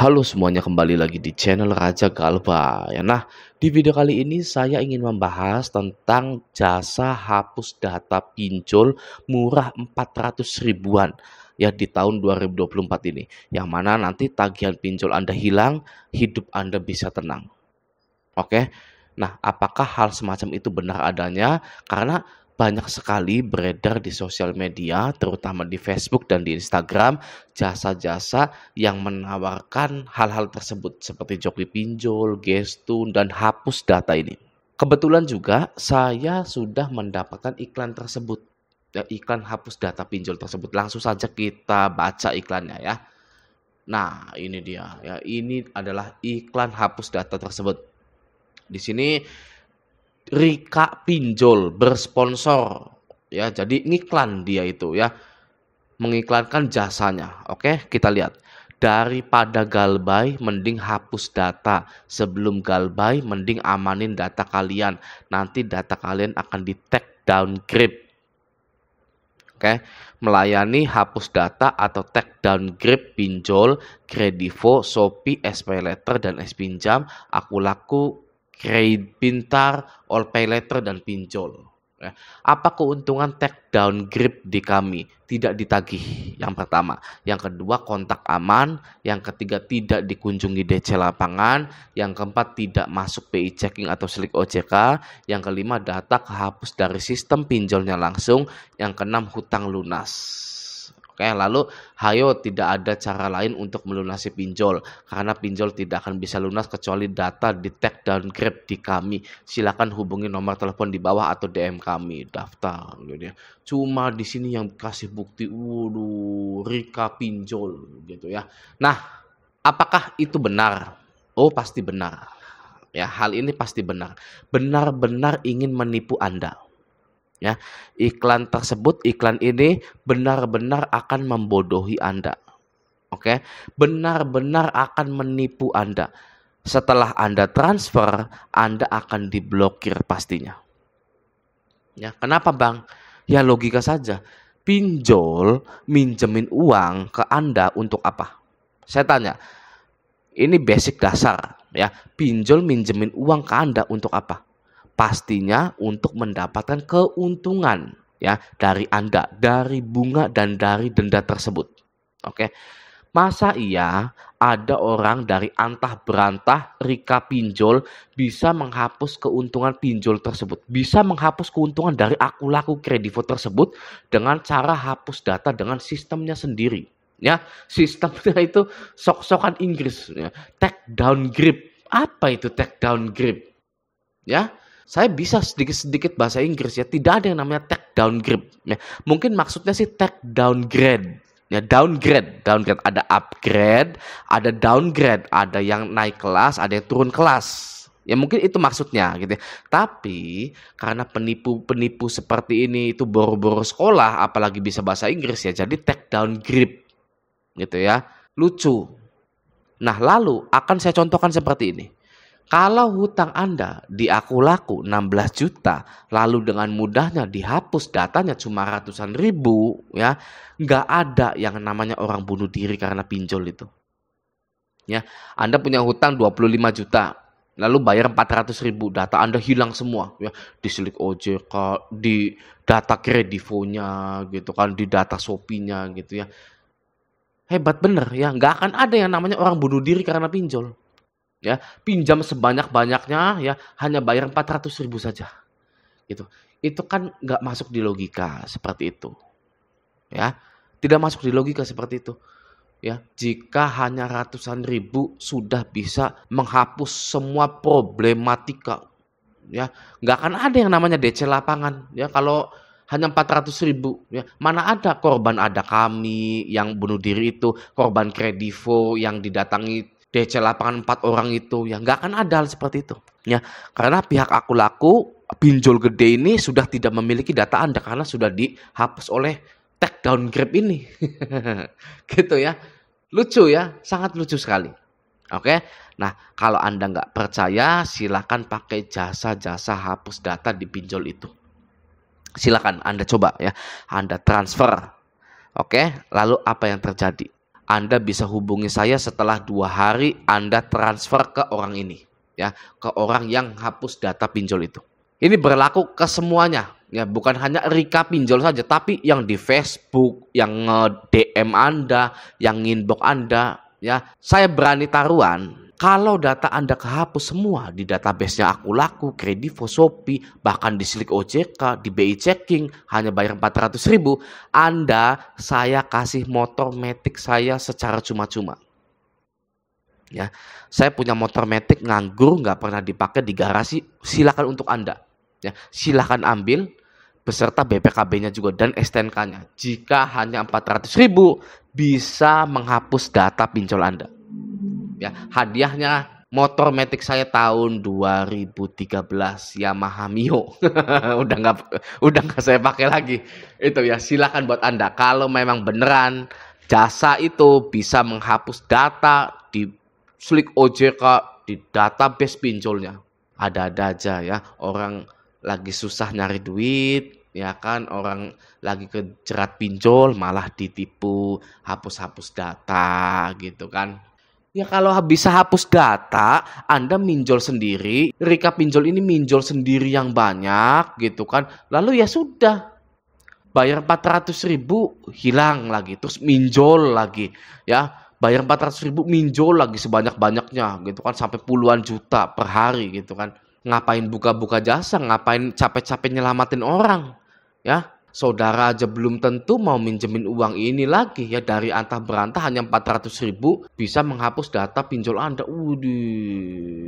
Halo semuanya, kembali lagi di channel Raja Galba ya. Nah, di video kali ini saya ingin membahas tentang jasa hapus data pinjol murah 400 ribuan ya di tahun 2024 ini. Yang mana nanti tagihan pinjol Anda hilang, hidup Anda bisa tenang. Oke. Nah, apakah hal semacam itu benar adanya? Karena banyak sekali beredar di sosial media, terutama di Facebook dan di Instagram, jasa-jasa yang menawarkan hal-hal tersebut seperti joki pinjol, gestun, dan hapus data ini. Kebetulan juga saya sudah mendapatkan iklan tersebut, ya, iklan hapus data pinjol tersebut. Langsung saja kita baca iklannya ya. Nah, ini dia ya. Ini adalah iklan hapus data tersebut. Di sini Rika Pinjol bersponsor ya, jadi ngiklan dia itu ya, mengiklankan jasanya. Oke, kita lihat. Daripada galbay mending hapus data, sebelum galbay mending amanin data kalian, nanti data kalian akan di tag downgrade. Oke, melayani hapus data atau tag downgrade pinjol, Kredivo, Shopee, SPayLater dan S-Pinjam, Aku Laku, Kredit Pintar, All Pay Later dan pinjol. Ya. Apa keuntungan tag downgrade di kami? Tidak ditagih, yang pertama. Yang kedua, kontak aman. Yang ketiga, tidak dikunjungi DC lapangan. Yang keempat, tidak masuk PI checking atau slik OJK. Yang kelima, data kehapus dari sistem pinjolnya langsung. Yang keenam, hutang lunas. Oke, lalu hayo, tidak ada cara lain untuk melunasi pinjol karena pinjol tidak akan bisa lunas kecuali data di tag downgrade di kami. Silakan hubungi nomor telepon di bawah atau DM kami daftar gitu ya. Cuma di sini yang kasih bukti Rika Pinjol gitu ya. Nah, apakah itu benar? Oh, pasti benar. Ya, hal ini pasti benar. Benar-benar ingin menipu Anda. Ya, iklan ini benar-benar akan membodohi Anda. Oke, benar-benar akan menipu Anda. Setelah Anda transfer, Anda akan diblokir pastinya. Ya, kenapa Bang? Ya logika saja. Pinjol minjemin uang ke Anda untuk apa? Saya tanya. Ini basic dasar ya. Pinjol minjemin uang ke Anda untuk apa? Pastinya untuk mendapatkan keuntungan ya dari Anda, dari bunga dan dari denda tersebut. Oke. Masa iya ada orang dari antah berantah Rika Pinjol bisa menghapus keuntungan pinjol tersebut, bisa menghapus keuntungan dari Aku Laku Kredivo tersebut dengan cara hapus data dengan sistemnya sendiri. Ya, sistemnya itu sok-sokan Inggris ya. Tag downgrade. Apa itu tag downgrade? Ya, saya bisa sedikit-sedikit bahasa Inggris ya. Tidak ada yang namanya tag downgrade. Ya, mungkin maksudnya sih tag downgrade. Ya, downgrade. Ada upgrade, ada downgrade, ada yang naik kelas, ada yang turun kelas. Ya mungkin itu maksudnya gitu ya. Tapi karena penipu-penipu seperti ini itu boro-boro sekolah, apalagi bisa bahasa Inggris ya. Jadi tag downgrade gitu ya. Lucu. Nah, lalu akan saya contohkan seperti ini. Kalau hutang Anda di Aku Laku 16 juta, lalu dengan mudahnya dihapus datanya cuma ratusan ribu, ya, nggak ada yang namanya orang bunuh diri karena pinjol itu. Ya, Anda punya hutang 25 juta, lalu bayar 400 ribu, data Anda hilang semua, ya, di slik OJK, di data Kredivonya, gitu kan, di data Shopee-nya, gitu ya. Hebat bener ya, nggak akan ada yang namanya orang bunuh diri karena pinjol. Ya, pinjam sebanyak-banyaknya ya, hanya bayar 400 ribu saja. Gitu. Itu kan nggak masuk di logika seperti itu. Ya, tidak masuk di logika seperti itu. Ya, jika hanya ratusan ribu sudah bisa menghapus semua problematika. Ya, nggak akan ada yang namanya DC lapangan. Ya, kalau hanya 400 ribu. Ya, mana ada korban, ada kami yang bunuh diri itu, korban Kredivo yang didatangi DC lapangan 4 orang itu, ya nggak akan ada hal seperti itu. Ya, karena pihak Aku Laku pinjol gede ini sudah tidak memiliki data Anda karena sudah dihapus oleh tag downgrade ini. Gitu ya. Lucu ya, sangat lucu sekali. Oke. Nah, kalau Anda nggak percaya, silakan pakai jasa-jasa hapus data di pinjol itu. Silakan Anda coba ya. Anda transfer. Oke, lalu apa yang terjadi? Anda bisa hubungi saya setelah 2 hari Anda transfer ke orang ini, ya, ke orang yang hapus data pinjol itu. Ini berlaku ke semuanya, ya, bukan hanya Rika pinjol saja, tapi yang di Facebook, yang DM Anda, yang inbox Anda, ya. Saya berani taruhan kalau data Anda kehapus semua di database-nya Akulaku, Kredivo, Shopee, bahkan di Slik OJK, di BI Checking, hanya bayar 400.000, saya kasih motor matic saya secara cuma-cuma. Ya, saya punya motor matic nganggur, nggak pernah dipakai di garasi, silakan untuk Anda. Ya, silakan ambil beserta BPKB-nya juga dan STNK-nya. Jika hanya 400.000 bisa menghapus data pinjol Anda. Ya, hadiahnya motor matic saya tahun 2013 Yamaha Mio. udah nggak saya pakai lagi. Itu ya, silakan buat Anda. Kalau memang beneran jasa itu bisa menghapus data di Slik OJK, di database pinjolnya. Ada-ada aja ya, orang lagi susah nyari duit, ya kan, orang lagi kejerat pinjol malah ditipu hapus-hapus data gitu kan. Ya kalau bisa hapus data, Anda minjol sendiri, Rika pinjol ini minjol sendiri yang banyak gitu kan. Lalu ya sudah, bayar 400.000 hilang lagi, terus minjol lagi, ya. Bayar 400.000 minjol lagi sebanyak-banyaknya gitu kan, sampai puluhan juta per hari gitu kan. Ngapain buka-buka jasa, ngapain capek-capek nyelamatin orang, ya. Saudara aja belum tentu mau minjemin uang ini lagi, ya, dari antah berantah hanya 400.000 bisa menghapus data pinjol Anda.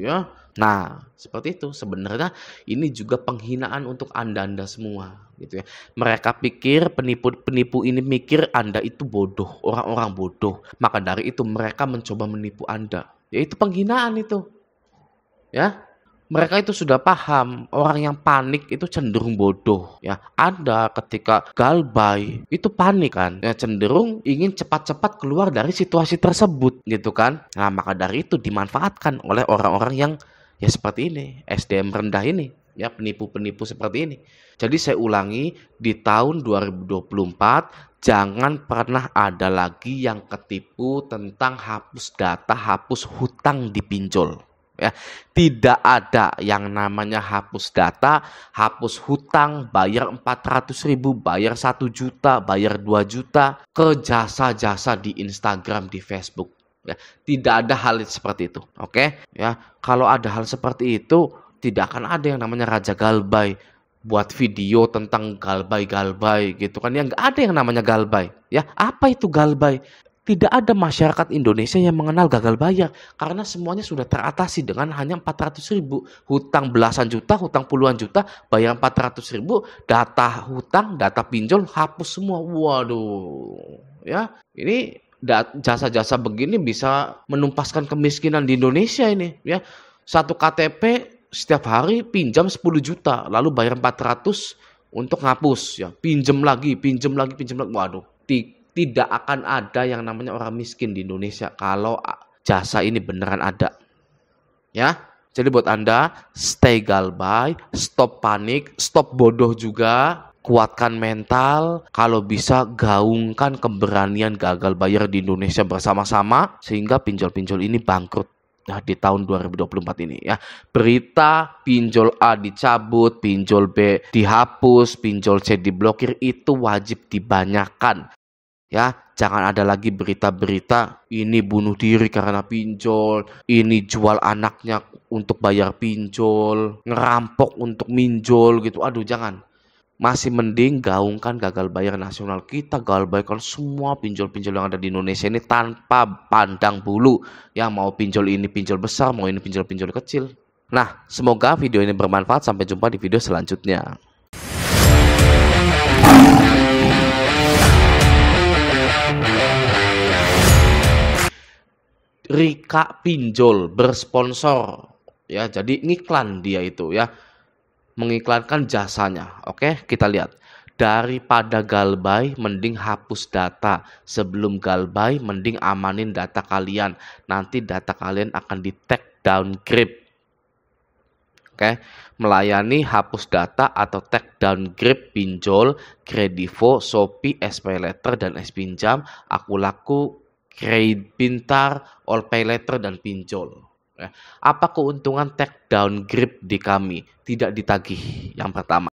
Ya. Nah, seperti itu. Sebenarnya ini juga penghinaan untuk Anda semua gitu ya. Mereka pikir, penipu-penipu ini mikir Anda itu bodoh, orang-orang bodoh. Maka dari itu mereka mencoba menipu Anda. Ya itu penghinaan itu. Ya. Mereka itu sudah paham, orang yang panik itu cenderung bodoh, ya. Anda ketika galbay itu panik kan, ya, cenderung ingin cepat-cepat keluar dari situasi tersebut gitu kan. Nah, maka dari itu dimanfaatkan oleh orang-orang yang ya seperti ini, SDM rendah ini, ya, penipu-penipu seperti ini. Jadi saya ulangi, di tahun 2024 jangan pernah ada lagi yang ketipu tentang hapus data, hapus hutang di pinjol. Ya, tidak ada yang namanya hapus data, hapus hutang, bayar 400.000, bayar 1 juta, bayar 2 juta ke jasa-jasa di Instagram, di Facebook. Ya, tidak ada hal seperti itu. Oke, ya. Kalau ada hal seperti itu, tidak akan ada yang namanya Raja Galbay buat video tentang galbay gitu kan. Ya, nggak ada yang namanya galbay. Ya, apa itu galbay? Tidak ada masyarakat Indonesia yang mengenal gagal bayar karena semuanya sudah teratasi dengan hanya 400.000. Hutang belasan juta, hutang puluhan juta, bayar 400.000, data hutang, data pinjol hapus semua. Waduh, ya, ini jasa-jasa begini bisa menumpaskan kemiskinan di Indonesia ini, ya. Satu KTP setiap hari pinjam 10 juta, lalu bayar 400 untuk ngapus, ya. Pinjam lagi. Waduh, tidak akan ada yang namanya orang miskin di Indonesia kalau jasa ini beneran ada. Ya. Jadi buat Anda, stay galbay, stop panik, stop bodoh juga, kuatkan mental, kalau bisa gaungkan keberanian gagal bayar di Indonesia bersama-sama sehingga pinjol-pinjol ini bangkrut. Nah, di tahun 2024 ini, ya. Berita pinjol A dicabut, pinjol B dihapus, pinjol C diblokir itu wajib dibanyakan. Ya, jangan ada lagi berita-berita ini bunuh diri karena pinjol, ini jual anaknya untuk bayar pinjol, ngerampok untuk minjol gitu. Aduh, jangan. Masih mending gaungkan gagal bayar nasional. Kita gagal bayarkan semua pinjol-pinjol yang ada di Indonesia ini tanpa pandang bulu. Ya, mau pinjol ini pinjol besar, mau ini pinjol-pinjol kecil. Nah, semoga video ini bermanfaat. Sampai jumpa di video selanjutnya. Rika pinjol bersponsor, ya, jadi ngiklan dia itu, ya, mengiklankan jasanya. Oke, kita lihat. Daripada galbay mending hapus data, sebelum galbay mending amanin data kalian, nanti data kalian akan di tag downgrade. Oke, melayani hapus data atau tag downgrade pinjol, Kredivo, Shopee, SPayLater dan Spinjam, Akulaku, kredit pintar, all pay letter, dan pinjol. Ya. Apa keuntungan take down grip di kami? Tidak ditagih yang pertama.